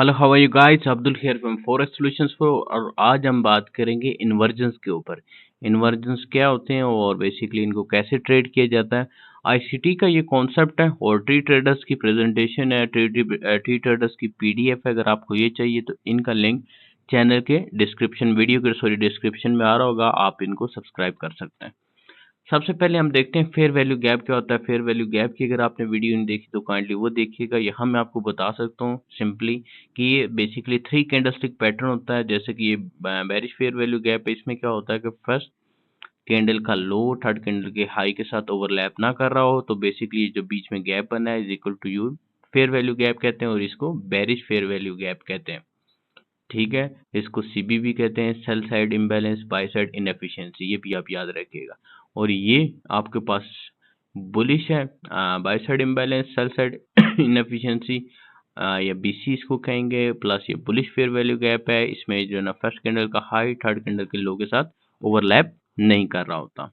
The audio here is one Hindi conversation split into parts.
Hello, how are you guys? Abdul here from Forex Solutions Pro. और आज हम बात करेंगे इन्वर्जन्स के ऊपर। इन्वर्जन्स क्या होते हैं और बेसिकली इनको कैसे ट्रेड किया जाता है। आईसीटी का ये कॉन्सेप्ट है और ट्री ट्रेडर्स की प्रेजेंटेशन है, ट्री ट्रेडर्स की पीडीएफ है। अगर आपको ये चाहिए तो इनका लिंक चैनल के डिस्क्रिप्शन वीडियो के सॉरी डिस्क्रिप्शन में आ रहा होगा, आप इनको सब्सक्राइब कर सकते हैं। सबसे पहले हम देखते हैं फेयर वैल्यू गैप क्या होता है। फेयर वैल्यू गैप की अगर आपने वीडियो नहीं देखी तो काइंडली वो देखिएगा। यहाँ मैं आपको बता सकता हूँ सिंपली कि ये बेसिकली 3 कैंडलस्टिक पैटर्न होता है। जैसे कि ये बेरिश फेयर वैल्यू गैप है, इसमें क्या होता है कि फर्स्ट कैंडल का लो थर्ड कैंडल के हाई के साथ ओवरलैप ना कर रहा हो, तो बेसिकली जो बीच में गैप बना है is equal to you fair value gap कहते हैं और इसको बेरिश फेयर वैल्यू गैप कहते हैं। ठीक है, इसको सीबी भी कहते हैं, sell side imbalance by side inefficiency, ये भी आप याद रखिएगा। और ये आपके पास बुलिश है, by side imbalance sell side inefficiency या बीसी इसको कहेंगे, प्लस ये बुलिश फेयर वैल्यू गैप है। इसमें जो है ना फर्स्ट कैंडल का हाई थर्ड कैंडल के लो के साथ ओवरलैप नहीं कर रहा होता,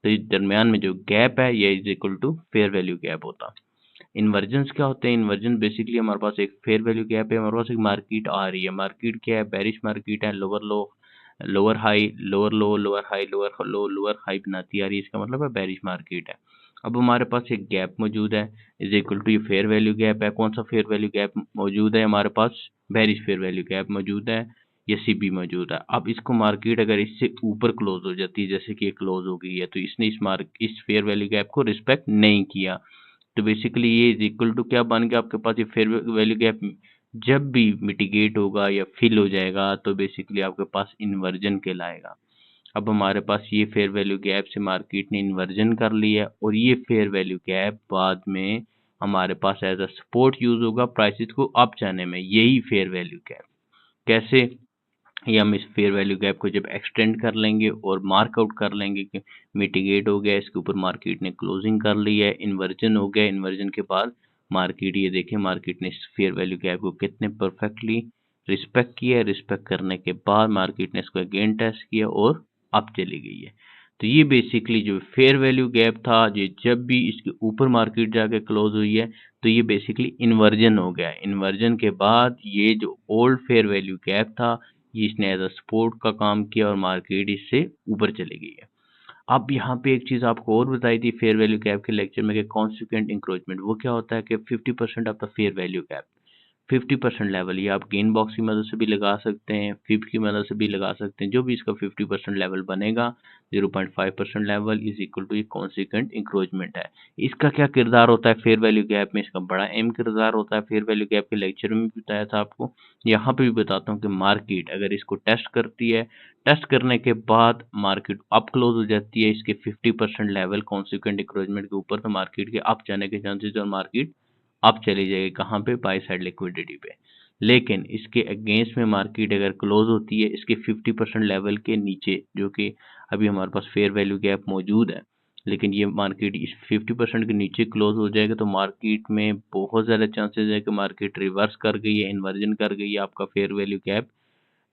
तो इस दरमियान में जो गैप है ये is equal to fair value gap होता। इन्वर्जन्स क्या होते हैं? इन्वर्जन बेसिकली हमारे पास एक फेयर वैल्यू गैप है, हमारे पास एक मार्केट आ रही है। मार्केट क्या है? बेरिश मार्केट है, लोअर लो लोअर हाई लोअर लो लोअर हाई लोअर लो लोअर हाई बनाती आ रही है, इसका मतलब है बेरिश मार्केट है। अब हमारे पास एक गैप मौजूद है इज इक्वल टू ये फेयर वैल्यू गैप है। कौन सा फेयर वैल्यू गैप मौजूद है हमारे पास? बेरिश फेयर वैल्यू गैप मौजूद है, ये सीबी मौजूद है। अब इसको मार्केट अगर इससे ऊपर क्लोज हो जाती है, जैसे कि ये क्लोज हो गई है, तो इसने इस फेयर वैल्यू गैप को रिस्पेक्ट नहीं किया, तो बेसिकली ये इज इक्वल टू क्या बन गया आपके पास? ये फेयर वैल्यू गैप जब भी मिटिगेट होगा या फिल हो जाएगा तो बेसिकली आपके पास इन्वर्जन कहलाएगा। अब हमारे पास ये फेयर वैल्यू गैप से मार्केट ने इन्वर्जन कर लिया है और ये फेयर वैल्यू गैप बाद में हमारे पास एज अ सपोर्ट यूज होगा प्राइसेस को अप जाने में, यही फेयर वैल्यू गैप। कैसे? ये हम इस फेयर वैल्यू गैप को जब एक्सटेंड कर लेंगे और मार्कआउट कर लेंगे कि मिटिगेट हो गया, इसके ऊपर मार्केट ने क्लोजिंग कर ली है, इन्वर्जन हो गया, इन्वर्जन के बाद मार्केट ये देखें मार्केट ने इस फेयर वैल्यू गैप को कितने परफेक्टली रिस्पेक्ट किया है। रिस्पेक्ट करने के बाद मार्केट ने इसको अगेन टेस्ट किया और अप चली गई है। तो ये बेसिकली जो फेयर वैल्यू गैप था, ये जब भी इसके ऊपर मार्केट जाके क्लोज हुई है तो ये बेसिकली इन्वर्जन हो गया। इन्वर्जन के बाद ये जो ओल्ड फेयर वैल्यू गैप था ये इसने एज अ सपोर्ट का काम किया और मार्केट इससे ऊपर चली गई है। अब यहाँ पे एक चीज़ आपको और बताई थी फेयर वैल्यू गैप के लेक्चर में कि कॉन्सिक्वेंट इंक्रोचमेंट, वो क्या होता है कि 50% of the fair value gap, 50% level, ये आप गेन बॉक्स की मदद से भी लगा सकते हैं, फिब की मदद से भी लगा सकते हैं। जो भी इसका 50% लेवल बनेगा, 0.5% लेवल इज इक्वल टू ये कॉन्सिक्वेंट इंक्रोचमेंट है। इसका क्या किरदार होता है फेयर वैल्यू गैप में? इसका बड़ा अहम किरदार होता है। फेयर वैल्यू गैप के लेक्चर में भी बताया था आपको, यहाँ पे भी बताता हूँ कि मार्केट अगर इसको टेस्ट करती है, टेस्ट करने के बाद मार्केट अप क्लोज हो जाती है इसके 50% लेवल कॉन्सिक्वेंट इंक्रोचमेंट के ऊपर, तो मार्केट के अप जाने के चांसेस और मार्केट अप चली जाएगी कहाँ पे? बाय साइड लिक्विडिटी पे। लेकिन इसके अगेंस्ट में मार्केट अगर क्लोज होती है इसके 50% लेवल के नीचे, जो कि अभी हमारे पास फेयर वैल्यू गैप मौजूद है, लेकिन ये मार्केट इस 50% के नीचे क्लोज हो जाएगा, तो मार्केट में बहुत ज़्यादा चांसेस है कि मार्केट रिवर्स कर गई है, इन्वर्जन कर गई है। आपका फेयर वैल्यू गैप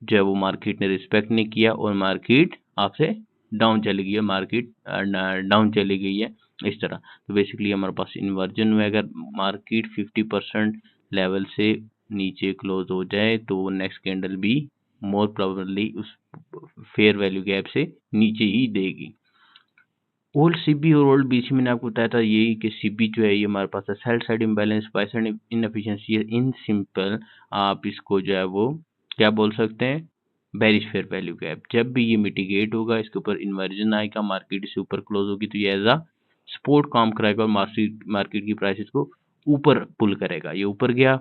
जो है वो मार्केट ने रिस्पेक्ट नहीं किया और मार्केट आपसे डाउन चली गई है, मार्केट डाउन चली गई है इस तरह। तो बेसिकली हमारे पास इन्वर्जन में अगर मार्केट 50% लेवल से नीचे क्लोज हो जाए तो नेक्स्ट कैंडल भी मोर प्रोबेबली उस फेयर वैल्यू गैप से नीचे ही देगी। ओल्ड सीबी और ओल्ड बीसी मैंने आपको बताया था यही कि सीबी जो है ये हमारे पास है sell side imbalance by side inefficiency. In simple आप इसको जो है वो क्या बोल सकते हैं? Bearish fair value gap. जब भी ये मिटिगेट होगा इसके ऊपर इन्वर्जन आएगा, मार्केट इससे ऊपर क्लोज होगी, तो ये एज अ सपोर्ट काम कराएगा और मार्केट की प्राइसेस को ऊपर पुल करेगा। ये ऊपर गया,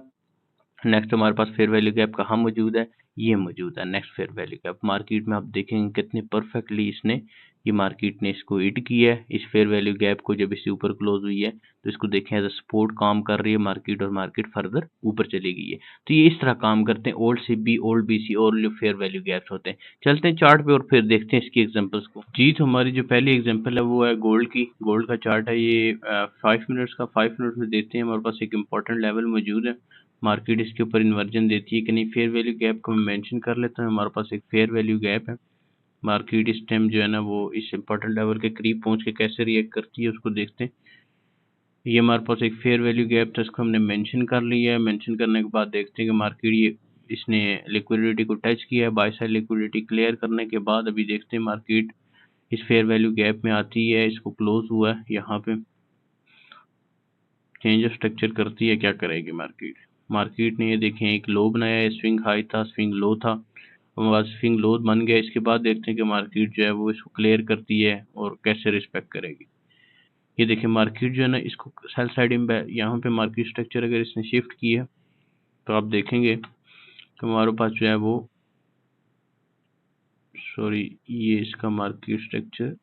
नेक्स्ट हमारे पास फेयर वैल्यू गैप कहाँ मौजूद है? ये मौजूद है next fair value gap. Market में आप देखेंगे कितने परफेक्टली इसने ये मार्केट ने इसको हिट किया है इस फेयर वैल्यू गैप को। जब इससे ऊपर क्लोज हुई है तो इसको देखें एज अ सपोर्ट काम कर रही है मार्केट और मार्केट फर्दर ऊपर चली गई है। तो ये इस तरह काम करते हैं ओल्ड सीबी ओल्ड बीसी और जो फेयर वैल्यू गैप्स होते हैं। चलते हैं चार्ट पे और फिर देखते हैं इसकी एग्जांपल्स को। जी, तो हमारी जो पहली एग्जांपल है वो है गोल्ड की। गोल्ड का चार्ट है ये 5 मिनट्स का। 5 मिनट में देखते हैं हमारे पास एक इंपॉर्टेंट लेवल मौजूद है, मार्केट इसके ऊपर इन्वर्जन देती है कि नहीं। फेयर वैल्यू गैप को मैं मेंशन कर लेता हूँ, हमारे पास एक फेयर वैल्यू गैप है। मार्केट इस टाइम जो है ना वो इस इंपॉर्टेंट लेवल के करीब पहुंच के कैसे रिएक्ट करती है उसको देखते हैं। ये हमारे पास एक फेयर वैल्यू गैप था, इसको हमने मेंशन कर लिया है। मेंशन करने के बाद देखते हैं कि मार्केट ये इसने लिक्विडिटी को टच किया है, बाय साइड लिक्विडिटी क्लियर करने के बाद अभी देखते हैं मार्केट इस फेयर वैल्यू गैप में आती है, इसको क्लोज हुआ है, यहाँ पे चेंज ऑफ स्ट्रक्चर करती है, क्या करेगी मार्केट। मार्केट ने ये देखें एक लो बनाया है, स्विंग हाई था, स्विंग लो था, हमारे पास स्विंग लो बन गया। इसके बाद देखते हैं कि मार्केट जो है वो इसको क्लियर करती है और कैसे रिस्पेक्ट करेगी। ये देखिए मार्केट जो है ना, इसको सेल साइड यहाँ पे मार्केट स्ट्रक्चर अगर इसने शिफ्ट की है तो आप देखेंगे कि हमारे पास जो है वो सॉरी ये इसका मार्केट स्ट्रक्चर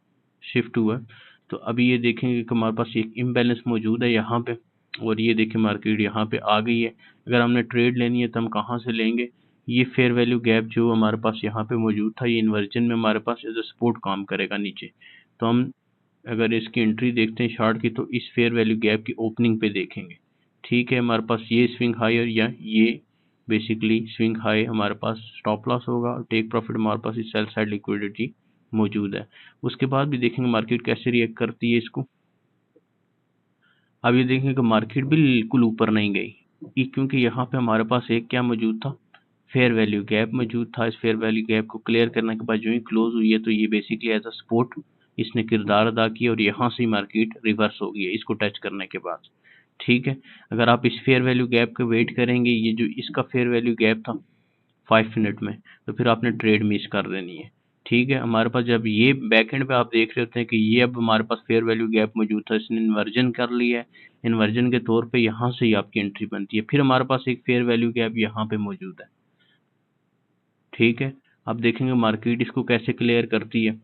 शिफ्ट हुआ है। तो अभी ये देखेंगे कि हमारे पास एक इम्बैलेंस मौजूद है यहाँ पे, और ये देखिए मार्केट यहाँ पे आ गई है। अगर हमने ट्रेड लेनी है तो हम कहाँ से लेंगे, ये फेयर वैल्यू गैप जो हमारे पास यहाँ पे मौजूद था, ये इन्वर्जन में हमारे पास एज अ सपोर्ट काम करेगा नीचे। तो हम अगर इसकी एंट्री देखते हैं शार्ट की, तो इस फेयर वैल्यू गैप की ओपनिंग पे देखेंगे। ठीक है, हमारे पास ये स्विंग हाई और या ये बेसिकली स्विंग हाई हमारे पास स्टॉप लॉस होगा, और टेक प्रॉफिट हमारे पास इस सेल साइड लिक्विडिटी मौजूद है। उसके बाद भी देखेंगे मार्केट कैसे रिएक्ट करती है इसको। अब ये देखेंगे कि मार्केट बिल्कुल ऊपर नहीं गई, क्योंकि यहाँ पे हमारे पास एक क्या मौजूद था, फेयर वैल्यू गैप मौजूद था। इस फेयर वैल्यू गैप को क्लियर करने के बाद जो ही क्लोज हुई है, तो ये बेसिकली एज अ सपोर्ट इसने किरदार अदा किया, और यहाँ से मार्केट रिवर्स हो गई है इसको टच करने के बाद। ठीक है, अगर आप इस फेयर वैल्यू गैप का वेट करेंगे, ये जो इसका फेयर वैल्यू गैप था 5 मिनट में, तो फिर आपने ट्रेड मिस कर देनी है। ठीक है, हमारे पास जब ये बैक एंड पे आप देख रहे होते हैं कि ये अब हमारे पास फेयर वैल्यू गैप मौजूद था, इसने इन्वर्जन कर लिया है, इन्वर्जन के तौर पे यहाँ से ही आपकी एंट्री बनती है। फिर हमारे पास एक फेयर वैल्यू गैप यहाँ पे मौजूद है। ठीक है, अब देखेंगे मार्केट इसको कैसे क्लियर करती है।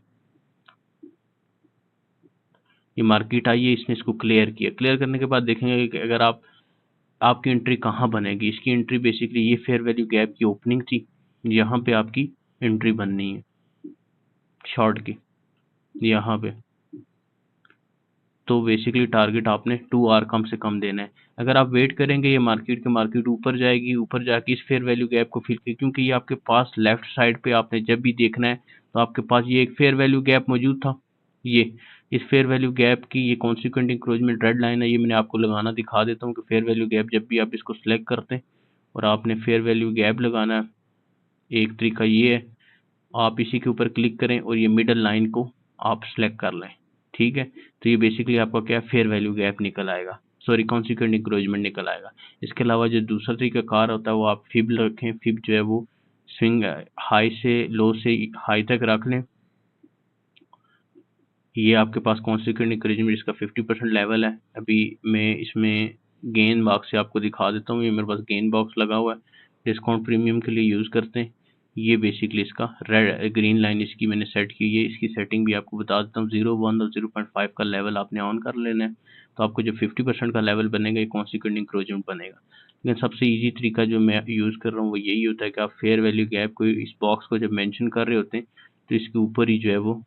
ये मार्केट आई है, इसने इसको क्लियर किया, क्लियर करने के बाद देखेंगे कि अगर आपकी एंट्री कहाँ बनेगी। इसकी एंट्री बेसिकली ये फेयर वैल्यू गैप की ओपनिंग थी, यहाँ पे आपकी एंट्री बननी है शॉर्ट की, यहाँ पे। तो बेसिकली टारगेट आपने 2 आवर कम से कम देना है। अगर आप वेट करेंगे ये मार्केट के मार्केट ऊपर जाएगी, ऊपर जाके इस फेयर वैल्यू गैप को फिल की, क्योंकि ये आपके पास लेफ्ट साइड पे आपने जब भी देखना है तो आपके पास ये एक फेयर वैल्यू गैप मौजूद था। ये इस फेयर वैल्यू गैप की ये कॉन्सिक्वेंट इंक्रोचमेंट रेड लाइन है, ये मैंने आपको लगाना दिखा देता हूँ कि फेयर वैल्यू गैप जब भी आप इसको सिलेक्ट करते हैं और आपने फेयर वैल्यू गैप लगाना है, एक तरीका ये है, आप इसी के ऊपर क्लिक करें और ये मिडल लाइन को आप सेलेक्ट कर लें। ठीक है, तो ये बेसिकली आपका क्या फेयर वैल्यू गैप निकल आएगा, सॉरी कॉन्सिक्वेंट इंक्रोचमेंट निकल आएगा। इसके अलावा जो दूसरा तरीका कार होता है वो आप फिब रखें, फिब जो है वो स्विंग हाई से लो से हाई तक रख लें। ये आपके पास कॉन्सिक्वेंट इंक्रीजमेंट इसका 50% लेवल है। अभी मैं इसमें गेन बॉक्स से आपको दिखा देता हूँ, ये मेरे पास गेन बॉक्स लगा हुआ है, डिस्काउंट प्रीमियम के लिए यूज़ करते हैं। ये बेसिकली इसका रेड ग्रीन लाइन इसकी मैंने सेट की है, इसकी सेटिंग भी आपको बता देता हूँ। 0, 1 और 0.5 का लेवल आपने ऑन कर लेना है, तो आपको जो 50% का लेवल बनेगा ये कॉन्सिक्वेंट इंक्रोचमेंट बनेगा। लेकिन सबसे ईजी तरीका जो मैं यूज़ कर रहा हूँ वो यही होता है कि आप फेयर वैल्यू गैप को इस बॉक्स को जब मेंशन कर रहे होते हैं तो इसके ऊपर ही जो है वो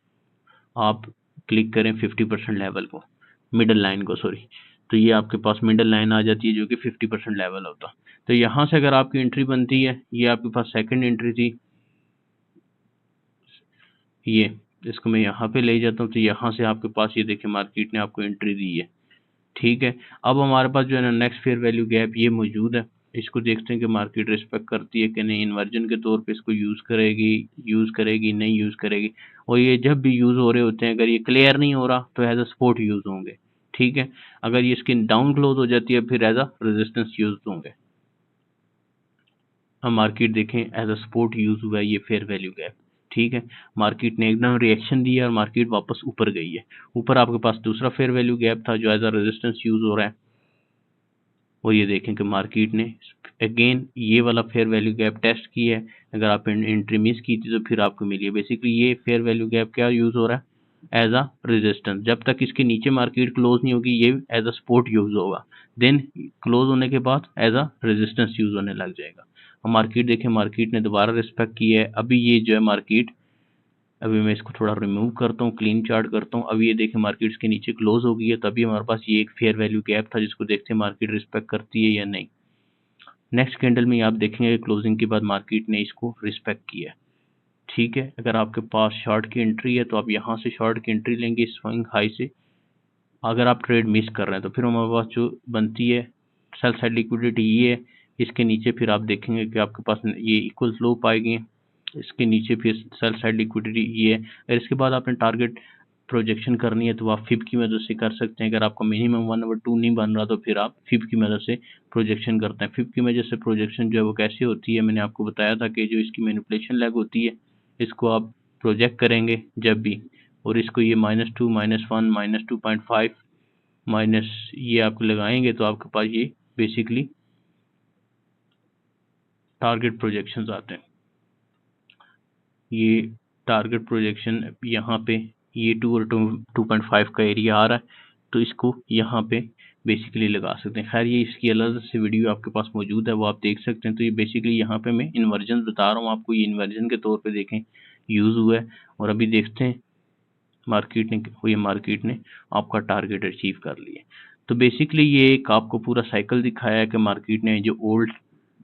आप क्लिक करें 50% लेवल को, मिडल लाइन को सॉरी, तो ये आपके पास मिडल लाइन आ जाती है जो कि 50% लेवल होता। तो यहाँ से अगर आपकी एंट्री बनती है, ये आपके पास सेकंड एंट्री थी, ये इसको मैं यहाँ पे ले जाता हूँ, तो यहाँ से आपके पास ये देखिए मार्केट ने आपको एंट्री दी है। ठीक है, अब हमारे पास जो है ना नेक्स्ट फेयर वैल्यू गैप ये मौजूद है, इसको देखते हैं कि मार्केट रिस्पेक्ट करती है कि नहीं, इन्वर्जन के तौर पे इसको यूज़ करेगी नहीं यूज़ करेगी। और ये जब भी यूज़ हो रहे होते हैं, अगर ये क्लियर नहीं हो रहा तो एज अ सपोर्ट यूज़ होंगे। ठीक है, अगर ये स्किन डाउन क्लोज हो जाती है फिर एज अ रेजिस्टेंस यूज होंगे। अब मार्केट देखें एज अ सपोर्ट यूज हुआ है ये फेयर वैल्यू गैप। ठीक है, मार्केट ने एकदम रिएक्शन दिया और मार्केट वापस ऊपर गई है। ऊपर आपके पास दूसरा फेयर वैल्यू गैप था जो एज अ रेजिस्टेंस यूज हो रहा है, और ये देखें कि मार्केट ने अगेन ये वाला फेयर वैल्यू गैप टेस्ट किया है। अगर आप एंट्री मिस की थी तो फिर आपको मिली है। बेसिकली ये फेयर वैल्यू गैप क्या यूज हो रहा है, एज अ रेजिस्टेंस। जब तक इसके नीचे मार्केट क्लोज नहीं होगी ये एज अ सपोर्ट यूज होगा, देन क्लोज होने के बाद एज अ रेजिस्टेंस यूज होने लग जाएगा। और मार्केट देखें, मार्केट ने दोबारा रिस्पेक्ट किया है। अभी ये जो है मार्केट, अभी मैं इसको थोड़ा रिमूव करता हूँ, क्लीन चार्ट करता हूँ। अभी ये देखें मार्केट्स के नीचे क्लोज हो गई है, तभी हमारे पास ये एक फेयर वैल्यू गैप था जिसको देखते हैं मार्केट रिस्पेक्ट करती है या नहीं। नेक्स्ट कैंडल में आप देखेंगे क्लोजिंग के बाद मार्केट ने इसको रिस्पेक्ट किया है। ठीक है, अगर आपके पास शॉर्ट की एंट्री है तो आप यहाँ से शॉर्ट की एंट्री लेंगे स्विंग हाई से, अगर आप ट्रेड मिस कर रहे हैं तो फिर हमारे पास जो बनती है सेल साइड लिक्विडिटी ये है। इसके नीचे फिर आप देखेंगे कि आपके पास ये इक्वल लो पाएगी, इसके नीचे फिर सेल साइड लिक्विडिटी ये है। और इसके बाद आपने टारगेट प्रोजेक्शन करनी है तो आप फिब की मदद से कर सकते हैं। अगर आपका मिनिमम 1/2 नहीं बन रहा तो फिर आप फिब की मदद से प्रोजेक्शन करते हैं। फिब की मदद से प्रोजेक्शन जो है वो कैसे होती है, मैंने आपको बताया था कि जो इसकी मैनिपुलेशन लैग होती है इसको आप प्रोजेक्ट करेंगे जब भी, और इसको ये -2 -1 -2.5 माइनस ये आप लगाएंगे तो आपके पास ये बेसिकली टारगेट प्रोजेक्शंस आते हैं। ये टारगेट प्रोजेक्शन यहाँ पे ये 2 और 2.5 का एरिया आ रहा है तो इसको यहाँ पे बेसिकली लगा सकते हैं। खैर ये इसकी अलग से वीडियो आपके पास मौजूद है, वो आप देख सकते हैं। तो ये बेसिकली यहाँ पे मैं इन्वर्जन बता रहा हूँ आपको, ये इन्वर्जन के तौर पे देखें यूज़ हुआ है। और अभी देखते हैं मार्केट ने आपका टारगेट अचीव कर लिया। तो बेसिकली ये एक आपको पूरा साइकिल दिखाया है कि मार्केट ने जो ओल्ड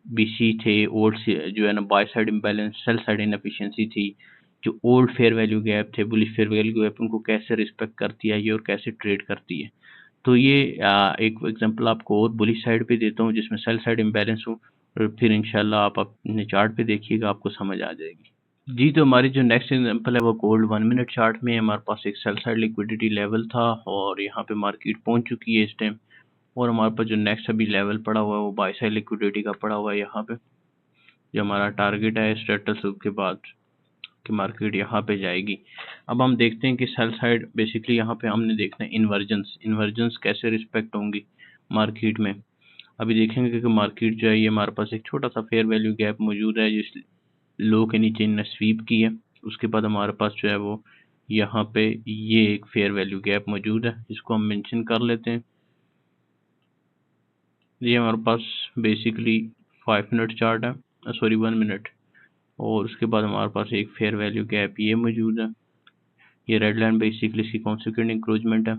बीसी थे, ओल्ड जो है ना by side imbalance, sell side inefficiency थी, जो ओल्ड फेयर वैल्यू गैप थे, बुलिश फेयर वैल्यू गैप, उनको कैसे रिस्पेक्ट करती है ये और कैसे ट्रेड करती है। तो ये एक एग्जांपल आपको और बुलिश साइड पे देता हूँ जिसमें सेल साइड इम्बैलेंस हो, और फिर इंशाल्लाह आप अपने चार्ट पे देखिएगा, आपको समझ आ जाएगी। जी, तो हमारी जो नेक्स्ट एग्जांपल है वो गोल्ड 1 मिनट चार्ट में है। हमारे पास एक सेल साइड लिक्विडिटी लेवल था और यहाँ पे मार्केट पहुंच चुकी है इस टाइम। और हमारे पास जो नेक्स्ट अभी लेवल पड़ा हुआ है वो बाय साइड लिक्विडिटी का पड़ा हुआ है यहाँ पे। जो हमारा टारगेट है स्टेटस के बाद कि मार्केट यहाँ पे जाएगी। अब हम देखते हैं कि सेल साइड बेसिकली यहाँ पे हमने देखना है इन्वर्जन्स कैसे रिस्पेक्ट होंगी मार्केट में। अभी देखेंगे कि मार्केट जो है ये हमारे पास एक छोटा सा फेयर वैल्यू गैप मौजूद है जिस लो के नीचे इनने स्वीप की है। उसके बाद हमारे पास जो है वो यहाँ पे ये एक फेयर वैल्यू गैप मौजूद है जिसको हम मेंशन कर लेते हैं। ये हमारे पास बेसिकली 5 मिनट चार्ट है, सॉरी 1 मिनट। और उसके बाद हमारे पास एक फेयर वैल्यू गैप ये मौजूद है। ये रेड लाइन बेसिकली इसकी कॉन्सिक्वेंट इंक्रोचमेंट है।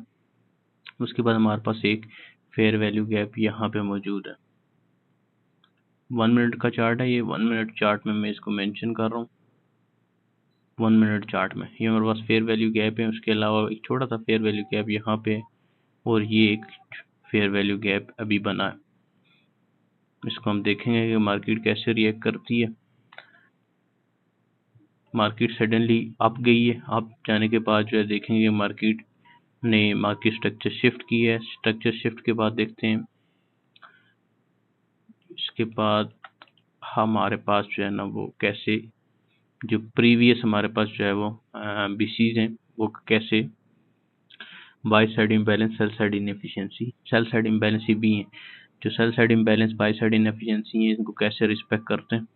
उसके बाद हमारे पास एक फेयर वैल्यू गैप यहाँ पे मौजूद है। 1 मिनट का चार्ट है ये, 1 मिनट चार्ट में मैं इसको मेंशन कर रहा हूँ। 1 मिनट चार्ट में ये हमारे पास फेयर वैल्यू गैप है। उसके अलावा एक छोटा सा फेयर वैल्यू गैप यहाँ पे, और ये एक फेयर वैल्यू गैप अभी बना है। इसको हम देखेंगे कि मार्केट कैसे रिएक्ट करती है। मार्केट सडनली अप गई है, अप जाने के बाद जो है देखेंगे मार्केट ने मार्केट स्ट्रक्चर शिफ्ट की है। स्ट्रक्चर शिफ्ट के बाद देखते हैं, इसके बाद हमारे पास जो है ना वो कैसे जो प्रीवियस हमारे पास जो है वो बीसीज हैं वो कैसे by side imbalance, sell side inefficiency, sell side imbalance भी हैं। जो sell side imbalance, by side inefficiency है, इनको कैसे रिस्पेक्ट करते हैं।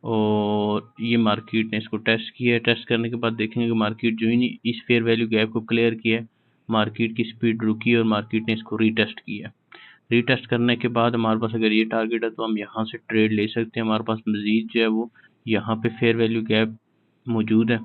और ये मार्केट ने इसको टेस्ट किया है। टेस्ट करने के बाद देखेंगे कि मार्केट जो ही नहीं इस फेयर वैल्यू गैप को क्लियर किया है, मार्केट की स्पीड रुकी और मार्केट ने इसको रीटेस्ट किया। रीटेस्ट करने के बाद हमारे पास अगर ये टारगेट है तो हम यहाँ से ट्रेड ले सकते हैं। हमारे पास मजीद जो है वो यहाँ पे फेयर वैल्यू गैप मौजूद है।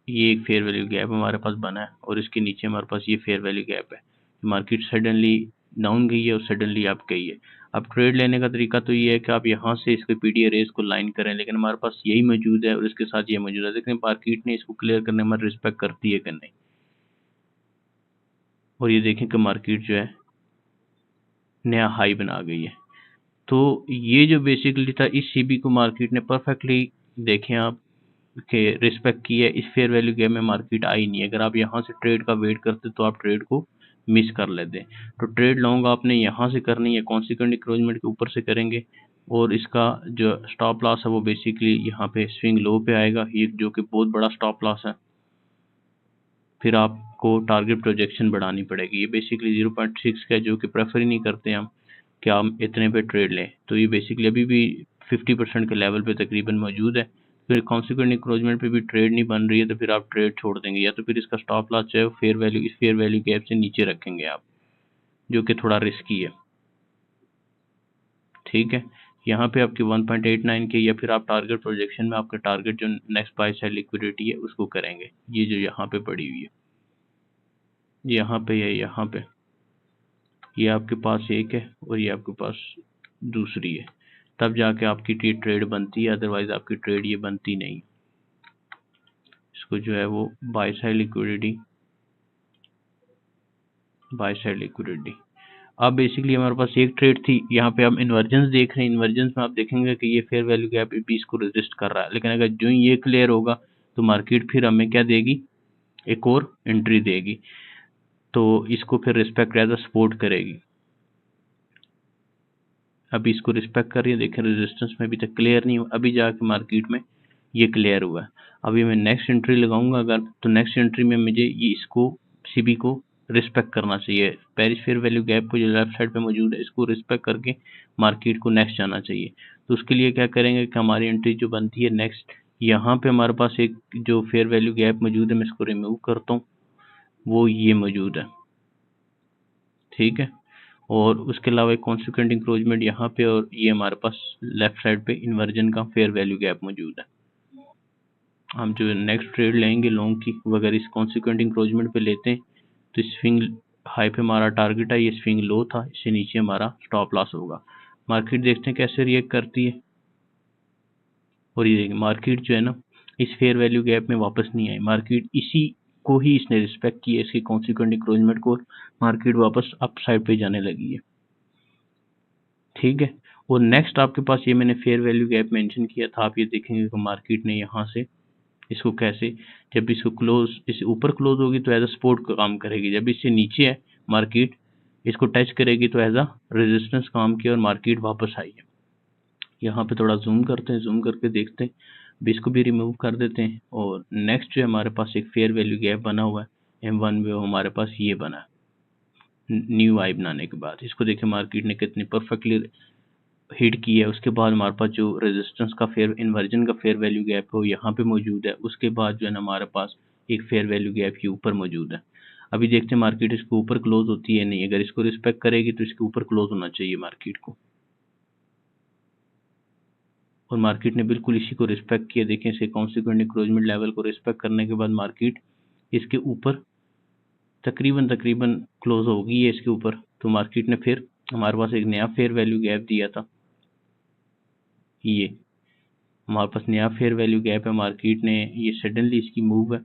ये एक फेयर वैल्यू गैप हमारे पास बना है और इसके नीचे हमारे पास ये फेयर वैल्यू गैप है। मार्केट सडनली डाउन गई है और सडनली अप गई है। अब ट्रेड लेने का तरीका तो ये है कि आप यहाँ से इसके पीडी रेस को लाइन करें, लेकिन हमारे पास यही मौजूद है और इसके साथ ये मौजूद है। लेकिन मार्केट ने इसको क्लियर करने में रिस्पेक्ट करती है कि नहीं। और ये देखें कि मार्केट जो है नया हाई बना गई है। तो ये जो बेसिकली था इस सीबी को मार्केट ने परफेक्टली देखें आप के रिस्पेक्ट की है। इस फेयर वैल्यू गैप में मार्केट आई नहीं है। अगर आप यहाँ से ट्रेड का वेट करते तो आप ट्रेड को मिस कर लेते। तो ट्रेड लॉन्ग आपने यहाँ से करनी है, कॉन्सिक्वेंट इंक्रोचमेंट के ऊपर से करेंगे। और इसका जो स्टॉप लॉस है वो बेसिकली यहाँ पे स्विंग लो पे आएगा, ये जो कि बहुत बड़ा स्टॉप लॉस है। फिर आपको टारगेट प्रोजेक्शन बढ़ानी पड़ेगी। ये बेसिकली 0.6 का जो कि प्रेफर ही नहीं करते हम कि हम इतने पे ट्रेड लें। तो ये बेसिकली अभी भी 50% के लेवल पे तकरीबन मौजूद है। फिर कॉन्सिक्वेंट इंक्रोचमेंट पे भी ट्रेड नहीं बन रही है तो फिर आप ट्रेड छोड़ देंगे, या तो फिर इसका स्टॉप लॉस जो है इस फेयर वैल्यू गैप से नीचे रखेंगे आप, जो कि थोड़ा रिस्की है। ठीक है, यहाँ पे आपकी 1.89 के, या फिर आप टारगेट प्रोजेक्शन में आपका टारगेट जो नेक्स्ट बाय साइड लिक्विडिटी है उसको करेंगे। ये जो यहाँ पे पड़ी हुई है, यहाँ पे है, यहाँ पे ये आपके पास एक है और ये आपके पास दूसरी है, तब जाके आपकी ट्रेड बनती है, अदरवाइज आपकी ट्रेड ये बनती नहीं। इसको जो है वो बाय साइड लिक्विडिटी। अब बेसिकली हमारे पास एक ट्रेड थी, यहाँ पे हम इन्वर्जेंस देख रहे हैं। इन्वर्जेंस में आप देखेंगे कि ये फेयर वैल्यू गैप भी इसको रेजिस्ट कर रहा है, लेकिन अगर जो ही ये क्लियर होगा तो मार्केट फिर हमें क्या देगी, एक और एंट्री देगी, तो इसको फिर रिस्पेक्ट एज अ सपोर्ट करेगी। अभी इसको रिस्पेक्ट कर रही है, देखें रेजिस्टेंस में अभी तक क्लियर नहीं हुआ, अभी जाके मार्केट में ये क्लियर हुआ है। अभी मैं नेक्स्ट एंट्री लगाऊंगा अगर, तो नेक्स्ट एंट्री में मुझे ये इसको सीबी को रिस्पेक्ट करना चाहिए। पेरिस फेयर वैल्यू गैप को जो लेफ्ट साइड पे मौजूद है इसको रिस्पेक्ट करके मार्केट को नेक्स्ट जाना चाहिए। तो उसके लिए क्या करेंगे कि हमारी एंट्री जो बनती है नेक्स्ट, यहाँ पे हमारे पास एक जो फेयर वैल्यू गैप मौजूद है, मैं इसको रिमूव करता हूँ, वो ये मौजूद है, ठीक है। और उसके अलावा एक कॉन्सिक्वेंट इंक्रोचमेंट यहाँ पे, और ये हमारे पास लेफ्ट साइड पे इन्वर्जन का फेयर वैल्यू गैप मौजूद है। हम जो नेक्स्ट ट्रेड लेंगे लॉन्ग की, वो अगर इस कॉन्सिक्वेंट इंक्रोचमेंट पे लेते हैं तो स्विंग हाई पे हमारा टारगेट है, ये स्विंग लो था, इससे नीचे हमारा स्टॉप लॉस होगा। मार्केट देखते हैं कैसे रिएक्ट करती है। और ये देखिए मार्केट जो है ना, इस फेयर वैल्यू गैप में वापस नहीं आई, मार्केट इसी को ही इसने रिस्पेक्ट किया, इसके कॉन्सिक्वेंट इंक्रोचमेंट को, मार्केट वापस अप साइड पे जाने लगी है, ठीक है। और नेक्स्ट आपके पास ये मैंने फेयर वैल्यू गैप मेंशन किया था, आप ये देखेंगे कि मार्केट ने यहाँ से इसको कैसे, जब इसको क्लोज, इससे ऊपर क्लोज होगी तो एज अ सपोर्ट का काम करेगी, जब इससे नीचे है मार्केट इसको टच करेगी तो एज अ रेजिस्टेंस काम किया और मार्केट वापस आई है। यहाँ पे थोड़ा जूम करते हैं, जूम करके देखते हैं, अब इसको भी रिमूव कर देते हैं। और नेक्स्ट जो हमारे पास एक फेयर वैल्यू गैप बना हुआ है M1 में, वो हमारे पास ये बना है न्यू आई बनाने के बाद। इसको देखें मार्केट ने कितनी परफेक्टली हिट की है। उसके बाद हमारे पास जो रेजिस्टेंस का फेयर इन्वर्जन का फेयर वैल्यू गैप है वो यहाँ पे मौजूद है। उसके बाद जो है ना हमारे पास एक फेयर वैल्यू गैप के ऊपर मौजूद है। अभी देखते हैं मार्केट इसके ऊपर क्लोज होती है नहीं, अगर इसको रिस्पेक्ट करेगी तो इसके ऊपर क्लोज होना चाहिए मार्केट को, और मार्केट ने बिल्कुल इसी को रिस्पेक्ट किया। देखें इसे कॉन्सिक्वेंट इंक्रोचमेंट लेवल को रिस्पेक्ट करने के बाद मार्केट इसके ऊपर तकरीबन क्लोज हो गई है इसके ऊपर। तो मार्केट ने फिर हमारे पास एक नया फेयर वैल्यू गैप दिया था, ये हमारे पास नया फेयर वैल्यू गैप है। मार्केट ने ये सडनली इसकी मूव है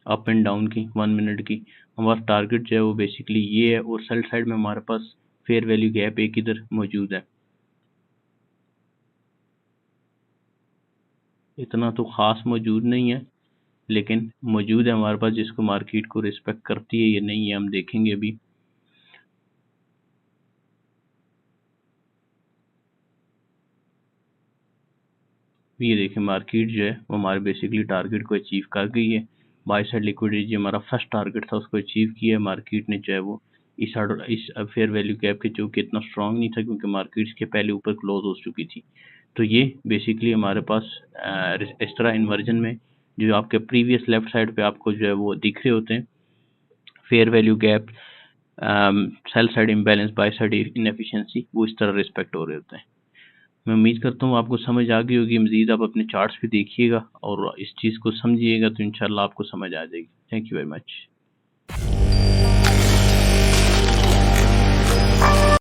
अप एंड डाउन की 1 मिनट की, हमारा टारगेट जो है वो बेसिकली ये है, और सेल साइड में हमारे पास फेयर वैल्यू गैप एक इधर मौजूद है। इतना तो खास मौजूद नहीं है, लेकिन मौजूद है हमारे पास, जिसको मार्केट को रिस्पेक्ट करती है ये नहीं है, हम देखेंगे अभी। ये देखें मार्केट जो है वो हमारे बेसिकली टारगेट को अचीव कर गई है। बाय साइड लिक्विडिटी जो हमारा फर्स्ट टारगेट था उसको अचीव किया है मार्केट ने, जो है वो इस फेयर वैल्यू गैप के जो कि इतना स्ट्रांग नहीं था, क्योंकि मार्केट के पहले ऊपर क्लोज हो चुकी थी। तो ये बेसिकली हमारे पास इस तरह इन्वर्जन में जो आपके प्रीवियस लेफ्ट साइड पे आपको जो है वो दिख रहे होते हैं fair value gap, sell side imbalance, by side inefficiency, वो इस तरह रिस्पेक्ट हो रहे होते हैं। मैं उम्मीद करता हूँ आपको समझ आ गई होगी। मज़ीद आप अपने चार्ट्स भी देखिएगा और इस चीज़ को समझिएगा तो इंशाल्लाह आपको समझ आ जाएगी। Thank you very much.